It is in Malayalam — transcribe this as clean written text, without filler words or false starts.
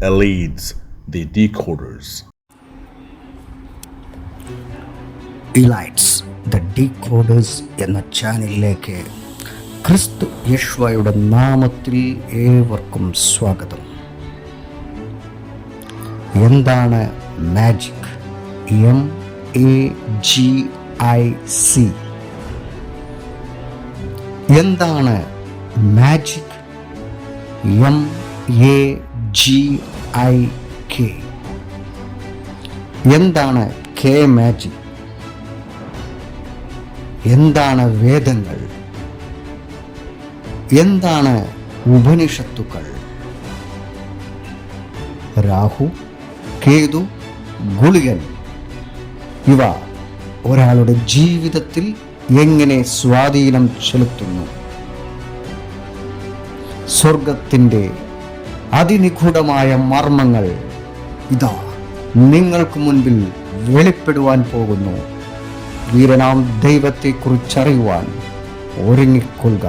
elites, the decoders. Elites the decoders എന്ന ചാനലിലേക്ക് ക്രിസ്തു യേശുവയുടെ നാമത്തിൽ ഏവർക്കും സ്വാഗതം. എന്താണ് മാജിക്? MAGIC. എന്താണ് മാജിക്? MAGIK. എന്താണ് കെ മാജിക്? എന്താണ് വേദങ്ങൾ? എന്താണ് ഉപനിഷത്തുക്കൾ? രാഹു, കേതു, ഗുളികൻ ഇവ ഒരാളുടെ ജീവിതത്തിൽ എങ്ങനെ സ്വാധീനം ചെലുത്തുന്നു? സ്വർഗത്തിൻ്റെ അതിനിഗൂഢമായ മർമ്മങ്ങൾ ഇതാ നിങ്ങൾക്ക് മുൻപിൽ വെളിപ്പെടുവാൻ പോകുന്നു. വീരനാം ദൈവത്തെക്കുറിച്ചറിയുവാൻ ഒരുങ്ങിക്കൊള്ളുക.